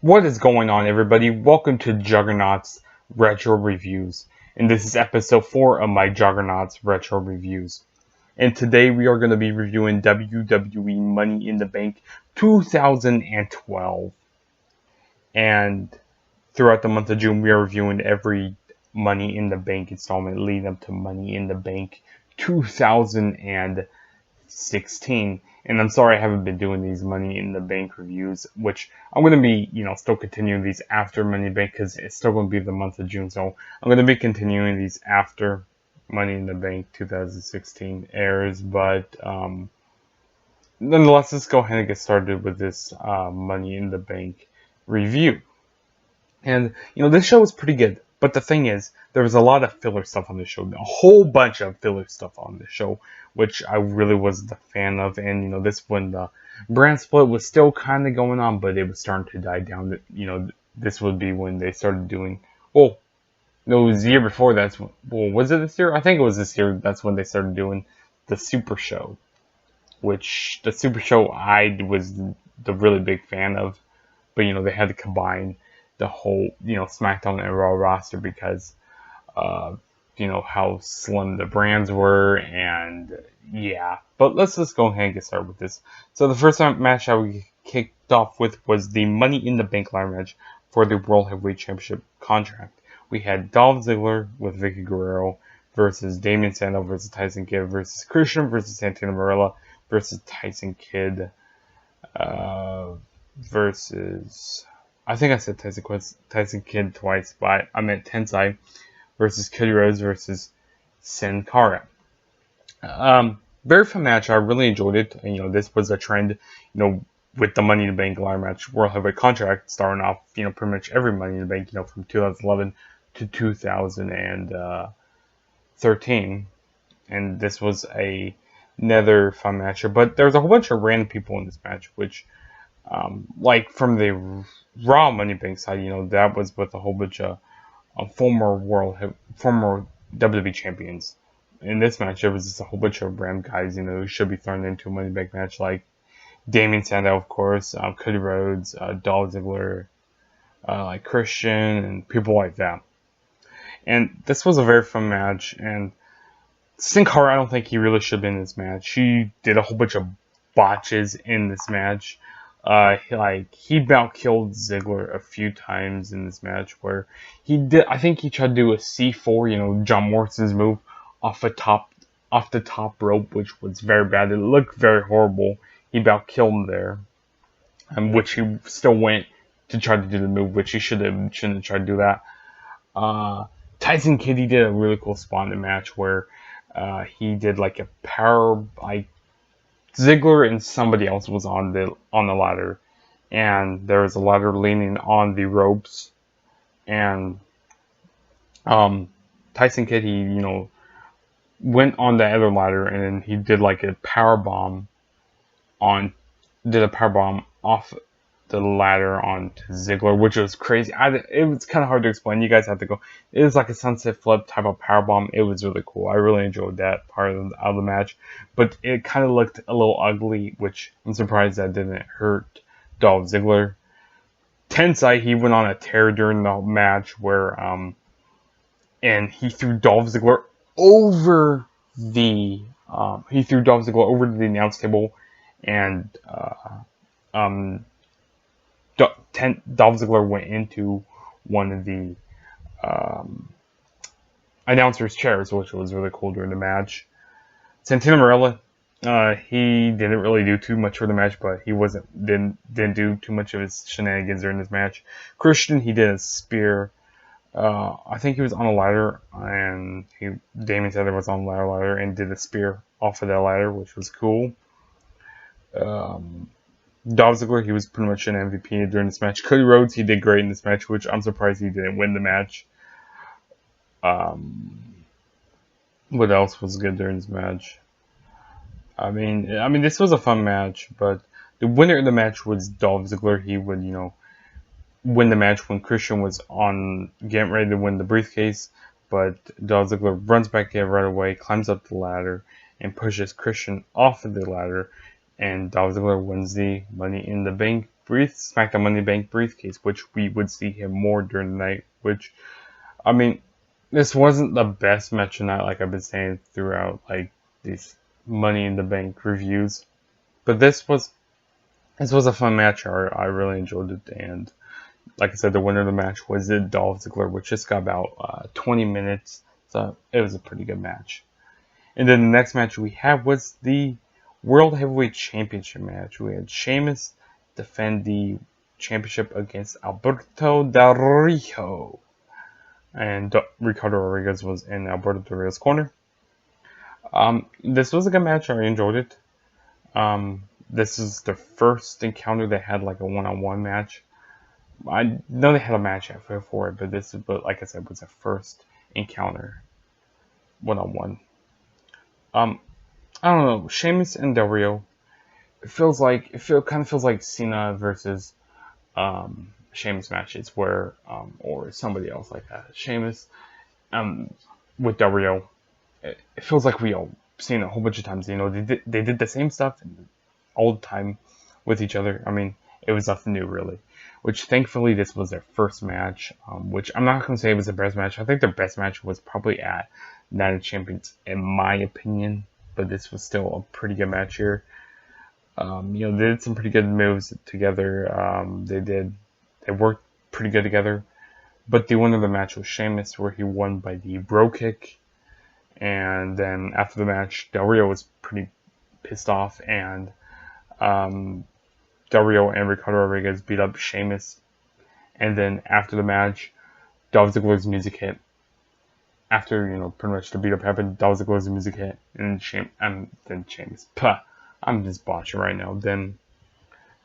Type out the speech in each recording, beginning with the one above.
What is going on, everybody? Welcome to Juggernaut's Retro Reviews, and this is episode 4 of my Juggernaut's Retro Reviews. And today we are going to be reviewing WWE Money in the Bank 2012. And throughout the month of June, we are reviewing every Money in the Bank installment leading up to Money in the Bank 2016. And I'm sorry I haven't been doing these Money in the Bank reviews, which I'm going to be, still continuing these after Money in the Bank because it's still going to be the month of June. So I'm going to be continuing these after Money in the Bank 2016 airs. But nonetheless, let's go ahead and get started with this Money in the Bank review. And, this show was pretty good. But the thing is, there was a lot of filler stuff on the show. A whole bunch of filler stuff on the show, which I really wasn't a fan of. And, this when the brand split was still kind of going on, but it was starting to die down. This would be when they started doing... Oh, no, it was the year before. Was it this year? I think it was this year. That's when they started doing the Super Show. Which, the Super Show, I was the really big fan of. But, they had to combine the whole, SmackDown and Raw roster because, how slim the brands were, and yeah. But let's just go ahead and get started with this. So the first match that we kicked off with was the Money in the Bank ladder match for the World Heavyweight Championship contract. We had Dolph Ziggler with Vicky Guerrero versus Damien Sandow versus Tyson Kidd versus Christian versus Santino Marella versus Tyson Kidd versus... I think I said Tyson Kidd twice, but I meant Tensai versus Cody Rhodes versus Sin Cara. Very fun match. I really enjoyed it. This was a trend, with the Money in the Bank ladder match World Heavyweight contract starting off, pretty much every Money in the Bank, from 2011 to 2013. And this was another fun match. But there was a whole bunch of random people in this match, which, like from the Raw Money Bank side, that was with a whole bunch of former WWE champions. In this match, there was just a whole bunch of random guys, who should be thrown into a Money Bank match, like Damien Sandow, of course, Cody Rhodes, Dolph Ziggler, like Christian, and people like that. And this was a very fun match. And Sin Cara, I don't think he really should have been in this match. He did a whole bunch of botches in this match. He about killed Ziggler a few times in this match where I think he tried to do a C4, John Morrison's move off the top rope, which was very bad. It looked very horrible. He about killed him there. Which he still went to try to do the move, which he shouldn't have tried to do that. Tyson Kidd, he did a really cool spot in the match where he did like a power, Ziggler and somebody else was on the ladder, and there was a ladder leaning on the ropes, and Tyson Kidd, he went on the other ladder, and then he did like a power bomb off the ladder onto Ziggler, which was crazy. It was kind of hard to explain. You guys have to go. It was like a sunset flip type of powerbomb. It was really cool. I really enjoyed that part of the match. But it kind of looked a little ugly, which I'm surprised that didn't hurt Dolph Ziggler. Tensai, he went on a tear during the match where and he threw Dolph Ziggler over the announce table, and Dolph Ziggler went into one of the announcer's chairs, which was really cool during the match. Santino Marella, he didn't really do too much for the match, but he didn't do too much of his shenanigans during this match. Christian, he did a spear. I think he was on a ladder, and Damien Sandow was on the ladder and did a spear off of that ladder, which was cool. Dolph Ziggler, he was pretty much an MVP during this match. Cody Rhodes, he did great in this match, which I'm surprised he didn't win the match. What else was good during this match? I mean, this was a fun match, but the winner of the match was Dolph Ziggler. He would, win the match when Christian was getting ready to win the briefcase, but Dolph Ziggler runs back in right away, climbs up the ladder, and pushes Christian off of the ladder, and Dolph Ziggler wins the Money in the Bank SmackDown Money Bank briefcase, which we would see him more during the night. Which, I mean, this wasn't the best match tonight, like I've been saying throughout like these Money in the Bank reviews, but this was a fun match. I really enjoyed it, and like I said, the winner of the match was Dolph Ziggler, which just got about 20 minutes, so it was a pretty good match. And then the next match we had was the World Heavyweight Championship match. We had Sheamus defend the championship against Alberto Del Rio. And Ricardo Rodriguez was in Alberto Del Rio's corner. This was a good match. I enjoyed it. This is the first encounter they had like a one-on-one match. I know they had a match for it, but like I said, was a first encounter one-on-one. I don't know. Sheamus and Del Rio. It kind of feels like Cena versus Sheamus matches, where or somebody else like that. Sheamus with Del Rio. It feels like we all seen it a whole bunch of times. You know, they did the same stuff all the time with each other. I mean, it was nothing new really. Which thankfully this was their first match. Which I'm not going to say it was the best match. I think their best match was probably at Night of Champions, in my opinion. But this was still a pretty good match here. They did some pretty good moves together. They worked pretty good together. But the winner of the match was Sheamus, where he won by the bro kick. And then after the match, Del Rio was pretty pissed off, and Del Rio and Ricardo Rodriguez beat up Sheamus. And then after the match, Dolph Ziggler's music hit. After, pretty much the beat up happened, Dolph Ziggler's music hit, and then Sheamus. I'm just botching right now. Then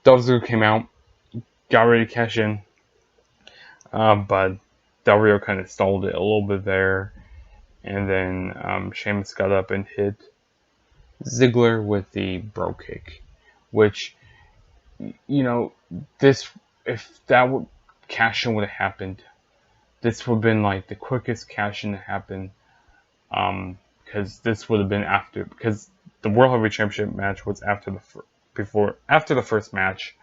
Dolph Ziggler came out, got ready to cash in, but Del Rio kind of stalled it a little bit there. And then Sheamus got up and hit Ziggler with the bro kick, which, if that cash in would have happened, this would have been like the quickest cash in to happen, because this would have been because the World Heavyweight Championship match was after the first match,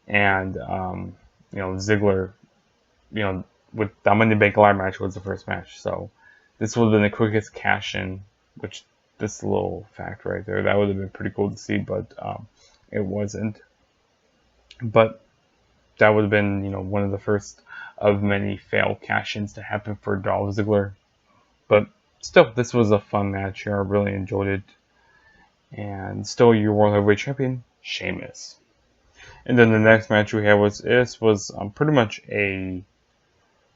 and Ziggler, with the Money in the Bank Live match was the first match, so this would have been the quickest cash in, which this little fact right there, that would have been pretty cool to see, but it wasn't. But that would have been, one of the first of many failed cash-ins to happen for Dolph Ziggler. But still, this was a fun match here. I really enjoyed it. And still, your World Heavyweight Champion, Sheamus. And then the next match we had was pretty much a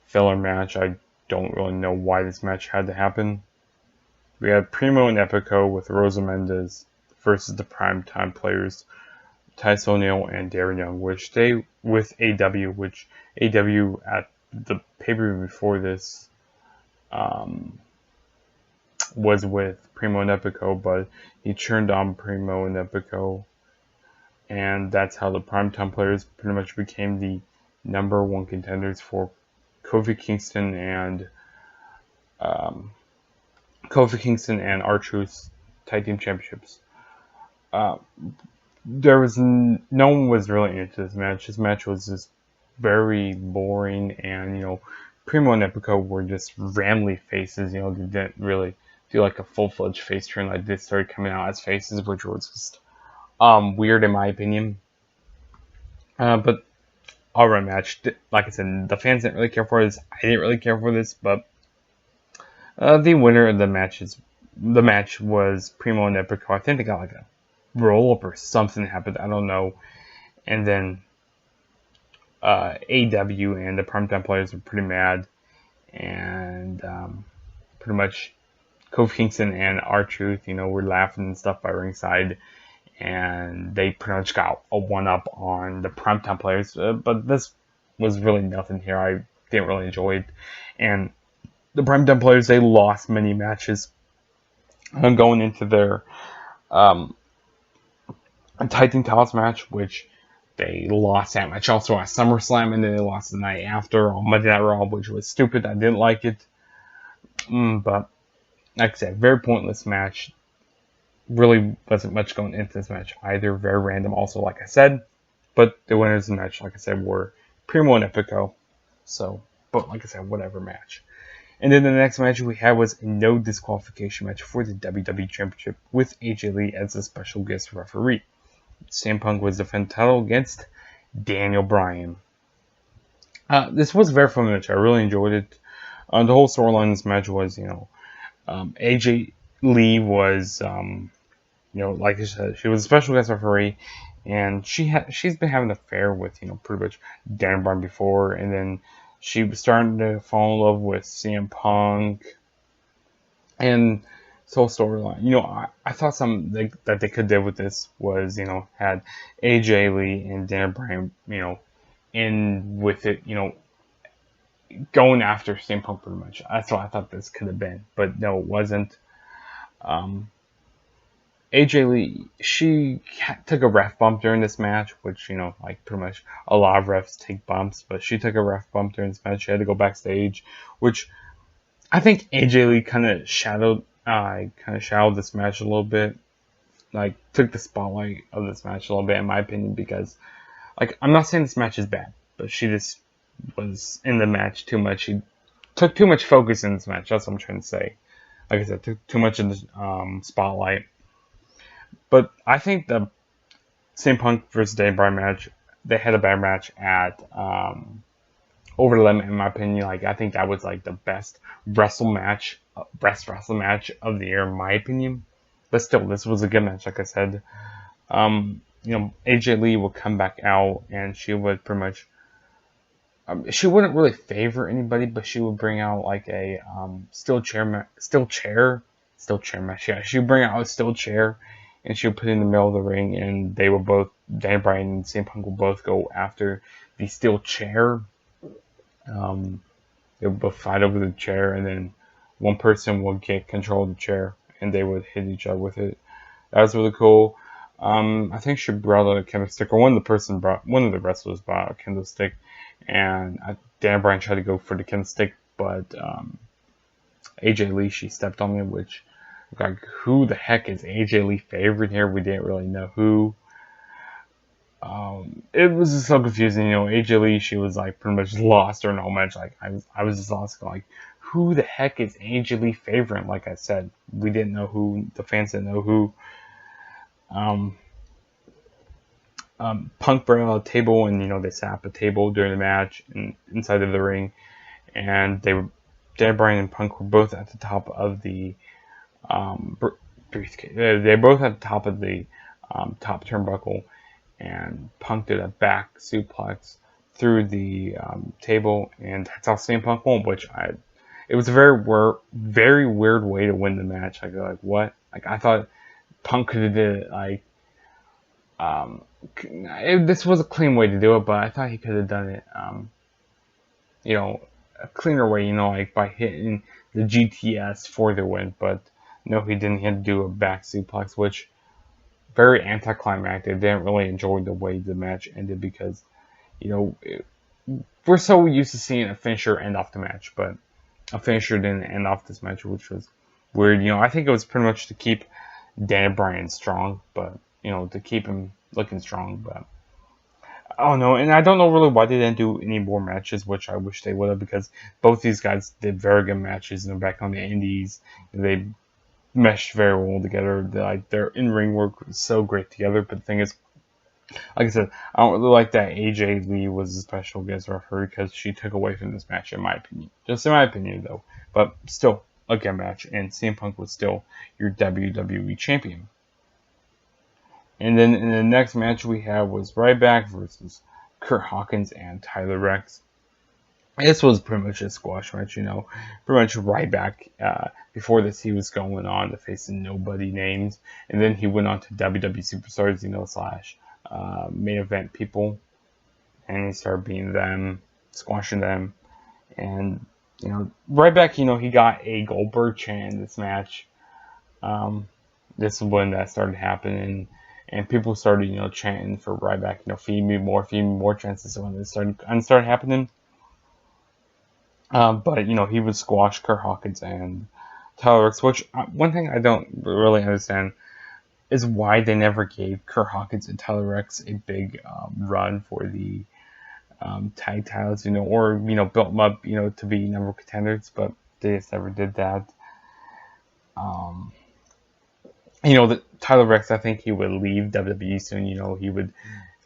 filler match. I don't really know why this match had to happen. We had Primo and Epico with Rosa Mendes versus the Primetime Players, Titus O'Neil and Darren Young, which AW at the pay-per-view before this was with Primo and Epico, but he turned on Primo and Epico, and that's how the Primetime Players pretty much became the number one contenders for Kofi Kingston and R-Truth's Tag Team Championships. No one was really into this match. This match was just very boring, and Primo and Epico were just rambly faces. They didn't really do like a full-fledged face turn. Like they started coming out as faces, which was just weird in my opinion. But alright match. Like I said, the fans didn't really care for this. I didn't really care for this, but the winner of the match was Primo and Epico. I think they got like a roll up or something happened. I don't know. And then AW and the Primetime Players were pretty mad, and pretty much Kofi Kingston and R-Truth, were laughing and stuff by ringside, and they pretty much got a one-up on the Primetime Players, but this was really nothing here. I didn't really enjoy it, and the Primetime Players, they lost many matches going into their Tag Team Titles match, which they lost that match also at SummerSlam, and then they lost the night after on Monday Night Raw, which was stupid. I didn't like it. But like I said, very pointless match. Really wasn't much going into this match either. Very random also, like I said. But the winners of the match, like I said, were Primo and Epico. So, but like I said, whatever match. And then the next match we had was a no disqualification match for the WWE Championship with AJ Lee as a special guest referee. CM Punk was defending the title against Daniel Bryan. This was a very fun match. I really enjoyed it. The whole storyline in this match was, AJ Lee was, like I said, she was a special guest referee, and she's been having an affair with, pretty much Daniel Bryan before, and then she was starting to fall in love with CM Punk, and this whole storyline. I thought something that they could do with this was, had AJ Lee and Daniel Bryan, in with it, going after CM Punk pretty much. That's what I thought this could have been, but no, it wasn't. AJ Lee, she took a ref bump during this match, which, pretty much a lot of refs take bumps, but she took a ref bump during this match. She had to go backstage, which I think AJ Lee kind of shadowed this match a little bit, took the spotlight of this match a little bit, in my opinion, because, I'm not saying this match is bad, but she just was in the match too much. She took too much focus in this match. That's what I'm trying to say. Like I said, took too much of the spotlight. But I think the CM Punk versus Daniel Bryan match, they had a better match at Over the Limit, in my opinion. I think that was the best wrestling match of the year, in my opinion. But still, this was a good match, like I said. AJ Lee would come back out, and she would pretty much. She wouldn't really favor anybody, but she would bring out a steel chair match. Yeah, she would bring out a steel chair, and she would put it in the middle of the ring, and they would both, Daniel Bryan and CM Punk would both go after the steel chair. They would both fight over the chair, and then one person would get control of the chair, and they would hit each other with it. That was really cool. I think she brought a candlestick, or one of the wrestlers brought a candlestick, and Daniel Bryan tried to go for the candlestick, but AJ Lee, she stepped on it, which, who the heck is AJ Lee favoring here? We didn't really know who. It was just so confusing, AJ Lee, she was pretty much lost during the whole match. I was just lost, who the heck is AJ Lee favoring? Like I said, we didn't know who, the fans didn't know who. Punk brought out a table, and they set up a table during the match inside of the ring, and Daniel Bryan and Punk were both at the top of the briefcase. They're both at the top of the top turnbuckle, and Punk did a back suplex through the table, and that's how CM Punk won. It was a very weird way to win the match. What? I thought Punk could have did it. This was a clean way to do it, but I thought he could have done it, a cleaner way, by hitting the GTS for the win. But no, he didn't. He had to do a back suplex, which very anticlimactic. I didn't really enjoy the way the match ended because, we're so used to seeing a finisher end off the match, but a finisher didn't end off this match, which was weird. I think it was pretty much to keep Daniel Bryan strong, but to keep him looking strong. But I don't know, and I don't know really why they didn't do any more matches, which I wish they would have, because both these guys did very good matches, back on the indies. They meshed very well together. Their in-ring work was so great together. But the thing is, like I said, I don't really like that AJ Lee was a special guest referee, because she took away from this match, in my opinion. Just in my opinion, though. But still, a good match, and CM Punk was still your WWE champion. And then in the next match we had was Ryback versus Kurt Hawkins and Tyler Rex. This was pretty much a squash match, pretty much Ryback. Before this, he was going on to face nobody names, and then he went on to WWE Superstars, slash main event people, and he started beating them, squashing them, and Ryback, he got a Goldberg chant in this match. This is when that started happening. And people started, chanting for Ryback, feed me more chances. When it started happening. But, he would squash Kurt Hawkins and Tyler Rex, which, one thing I don't really understand is why they never gave Kurt Hawkins and Tyler Rex a big run for the tag titles, or built them up, to be number one contenders, but they just never did that. Tyler Rex, I think he would leave WWE soon. He would,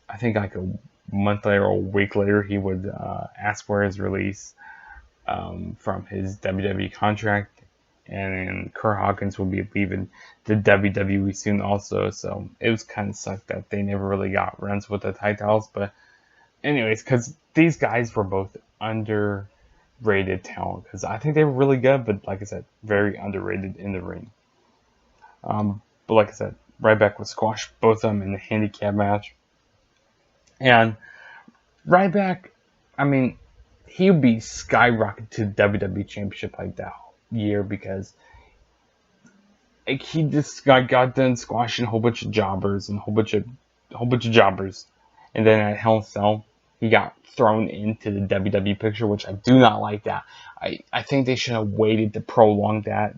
I think like a month later or a week later, he would ask for his release from his WWE contract, and then Kurt Hawkins would be leaving the WWE soon also. So it was kind of sucked that they never really got runs with the titles. But anyways, because these guys were both underrated talent, because I think they were really good, but like I said, very underrated in the ring. But like I said, Ryback would squash both of them in the handicap match. And Ryback, I mean, he would be skyrocketed to the WWE Championship like that year, because he just got done squashing a whole bunch of jobbers and a whole bunch of jobbers. And then at Hell in a Cell, he got thrown into the WWE picture, which I do not like that. I think they should have waited to prolong that,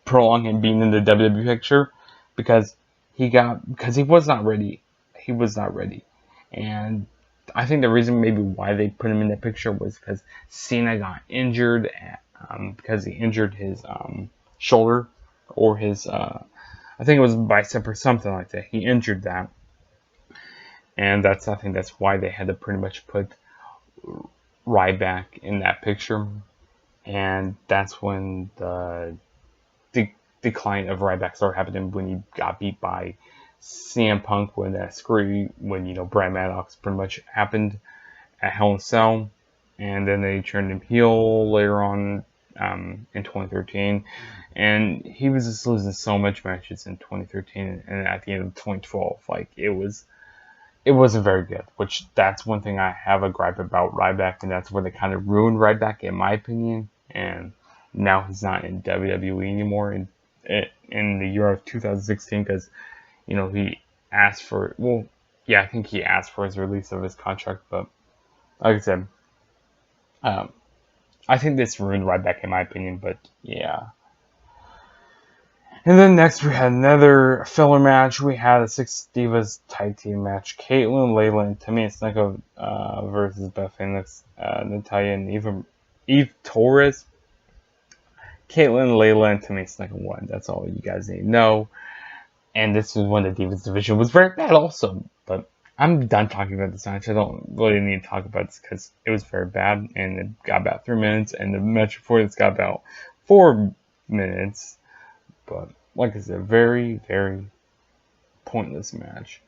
prolong him being in the WWE picture, because he was not ready. He was not ready. And I think the reason maybe why they put him in that picture was because Cena got injured because he injured his shoulder, or his I think it was bicep or something like that. He injured that, and I think that's why they had to pretty much put Ryback in that picture, and that's when the decline of Ryback started happening, when he got beat by CM Punk, when Brad Maddox pretty much happened at Hell in a Cell, and then they turned him heel later on in 2013, and he was just losing so much matches in 2013, and at the end of 2012, like it wasn't very good. Which that's one thing I have a gripe about Ryback, and that's where they kind of ruined Ryback, in my opinion. And now he's not in WWE anymore in the year of 2016, because he asked for, I think he asked for his release of his contract, but like I said, I think this ruined Ryback, in my opinion. But yeah. And then next we had another filler match. We had a Six Divas tag team match. Caitlyn, Layla, and Tamina Snuka versus Beth Phoenix, Natalya, and Eve Torres. Caitlyn, Layla, and Tamina Snuka won. That's all you guys need to know. And this was when the Divas division was very bad also. But I'm done talking about this match. I don't really need to talk about this because it was very bad. And it got about 3 minutes. And the match before this got about 4 minutes. But like I said, very, very pointless match.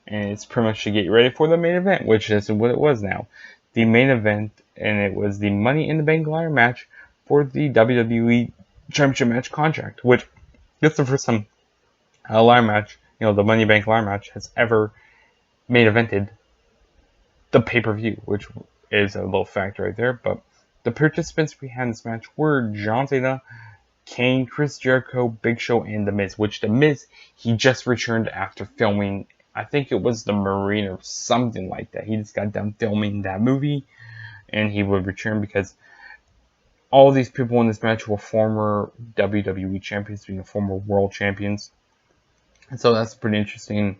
And it's pretty much to get you ready for the main event, which is what it was now. The main event, and it was the Money in the Bank ladder match for the WWE Championship match contract, which this is the first time a ladder match, the Money in the Bank ladder match, has ever main evented the pay-per-view, which is a little fact right there. But the participants we had in this match were John Cena, Kane, Chris Jericho, Big Show, and The Miz, which The Miz, he just returned after filming, I think it was The Marine or something like that. He just got done filming that movie, and he would return because all these people in this match were former WWE champions, being former world champions. And so that's pretty interesting.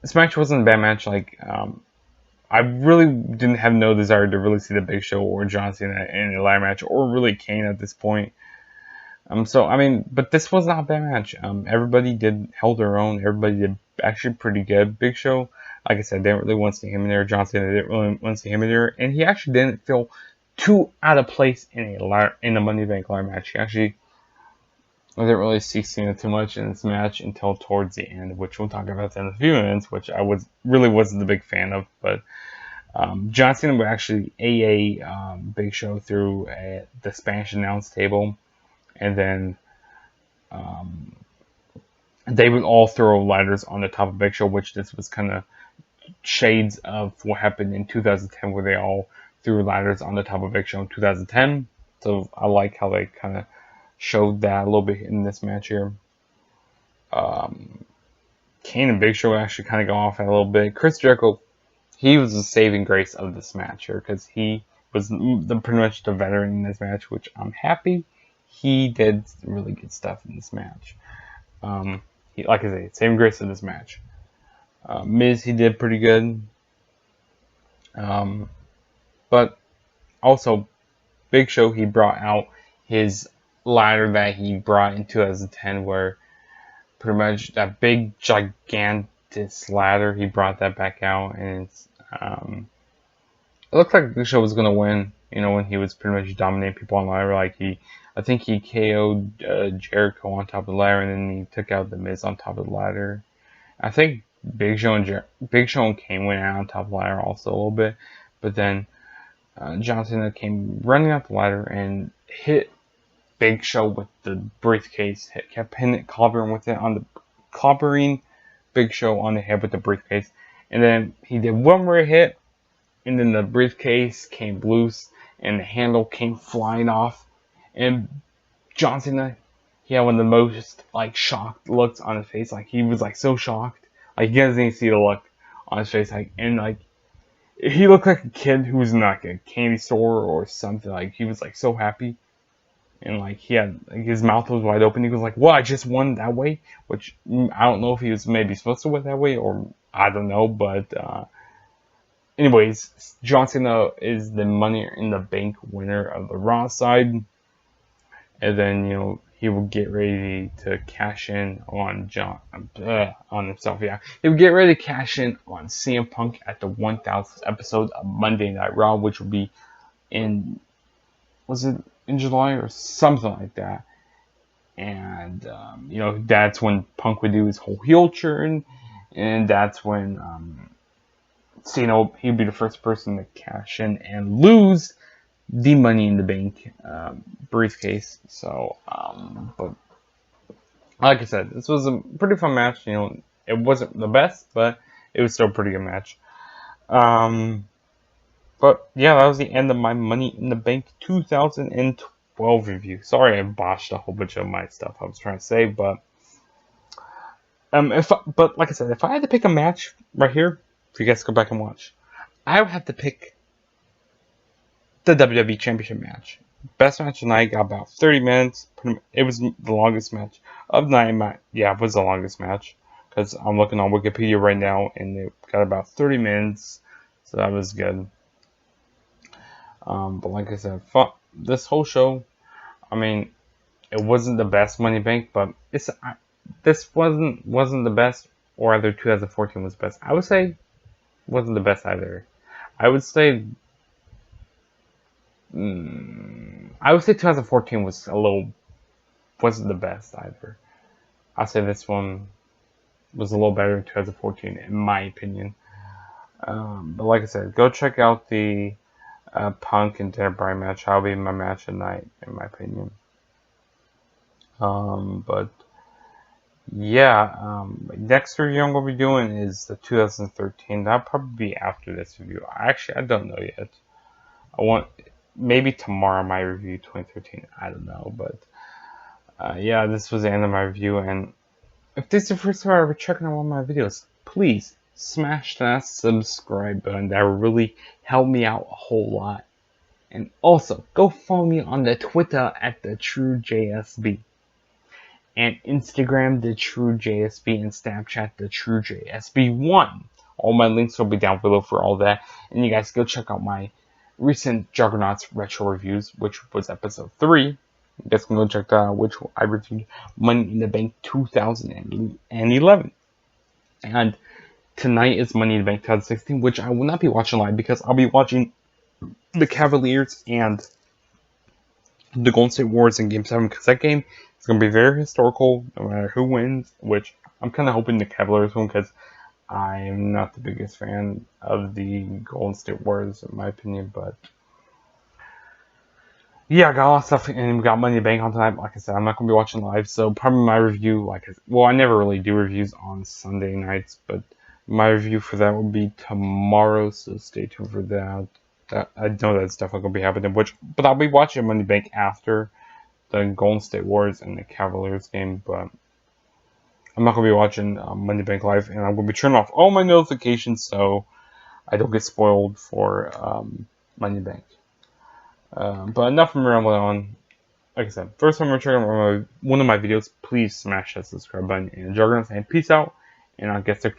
This match wasn't a bad match. I really didn't have no desire to really see the Big Show or John Cena in a ladder match, or really Kane at this point. But this was not a bad match. Everybody held their own. Everybody did actually pretty good. Big Show, like I said, didn't really want to see him in there. John Cena didn't really want to see him in there, and he actually didn't feel too out of place in a Money in the Bank ladder match. I didn't really see Cena too much in this match until towards the end, which we'll talk about in a few minutes, which I wasn't a big fan of. But John Cena would actually Big Show through the Spanish announce table. And then they would all throw ladders on the top of Big Show, which this was kind of shades of what happened in 2010, where they all threw ladders on the top of Big Show in 2010. So I like how they kind of showed that a little bit in this match here. Kane and Big Show actually kind of go off at a little bit. Chris Jericho, he was the saving grace of this match here, because he was pretty much the veteran in this match, which I'm happy. He did really good stuff in this match. like I say, saving grace in this match. Miz, he did pretty good. But also, Big Show, he brought out his ladder that he brought in 2010, where pretty much that big, gigantic ladder, he brought that back out, and it looked like Big Show was gonna win. When he was pretty much dominating people on the ladder, I think he KO'd Jericho on top of the ladder, and then he took out the Miz on top of the ladder. I think Big Show and Kane went out on top of the ladder also a little bit, but then John Cena came running up the ladder and hit Big Show with the briefcase. Kept clobbering Big Show on the head with the briefcase, and then he did one more hit, and then the briefcase came loose, and the handle came flying off, and John Cena, he had one of the most shocked looks on his face. He was so shocked. You guys didn't see the look on his face. He looked like a kid who was in a candy store or something. He was so happy, and he had his mouth was wide open. He was like, "What? I just won that way?" Which I don't know if he was maybe supposed to win that way, or I don't know. But anyways, John Cena is the Money in the Bank winner of the Raw side, and then he will get ready to cash in on on himself. Yeah, he will get ready to cash in on CM Punk at the 1000th episode of Monday Night Raw, which will be in July or something like that. And that's when Punk would do his whole heel turn, and that's when Cena, he'd be the first person to cash in and lose the Money in the Bank briefcase. So, but like I said, this was a pretty fun match. It wasn't the best, but it was still a pretty good match. But yeah, that was the end of my Money in the Bank 2012 review. Sorry, I botched a whole bunch of my stuff I was trying to say, but but like I said, if I had to pick a match right here for you guys to go back and watch, I would have to pick the WWE Championship match. Best match of the night, got about 30 minutes. It was the longest match of the night. Yeah, it was the longest match, because I'm looking on Wikipedia right now, and it got about 30 minutes, so that was good. But like I said, this whole show, it wasn't the best Money Bank, but this wasn't the best, or either 2014 was best. I would say wasn't the best either. I would say 2014 wasn't the best either. I'd say this one was a little better than 2014 in my opinion. But like I said, go check out the Punk and Daniel Bryan match. That'll be my match of the night in my opinion. But yeah, next review I'm gonna be doing is the 2013. That'll probably be after this review. I don't know yet. Maybe tomorrow my review 2013. I don't know, but yeah, this was the end of my review. And if this is the first time you're ever checking out one of my videos, please smash that subscribe button. That will really help me out a whole lot. And also, go follow me on the Twitter at the TrueJSB, and Instagram the TrueJSB, and Snapchat the TrueJSB1. All my links will be down below for all that. And you guys go check out my recent Juggernauts retro reviews, which was episode 3. You guys can go check that out, which I reviewed Money in the Bank 2011. And tonight is Money in the Bank 2016, which I will not be watching live because I'll be watching the Cavaliers and the Golden State Warriors in Game 7, because that game is going to be very historical no matter who wins, which I'm kind of hoping the Cavaliers win, because I'm not the biggest fan of the Golden State Warriors in my opinion. But yeah, I got a lot of stuff, and we got Money in the Bank on tonight. Like I said, I'm not going to be watching live, so probably my review, I never really do reviews on Sunday nights, but my review for that will be tomorrow, so stay tuned for that. I know that's definitely going to be happening, but I'll be watching Money in the Bank after the Golden State Warriors and the Cavaliers game, but I'm not going to be watching Money in the Bank live, and I'm going to be turning off all my notifications so I don't get spoiled for Money in the Bank. But enough from rambling on. like I said, first time you're checking out one of my videos, please smash that subscribe button. And Juggernaut saying peace out, and I'll get to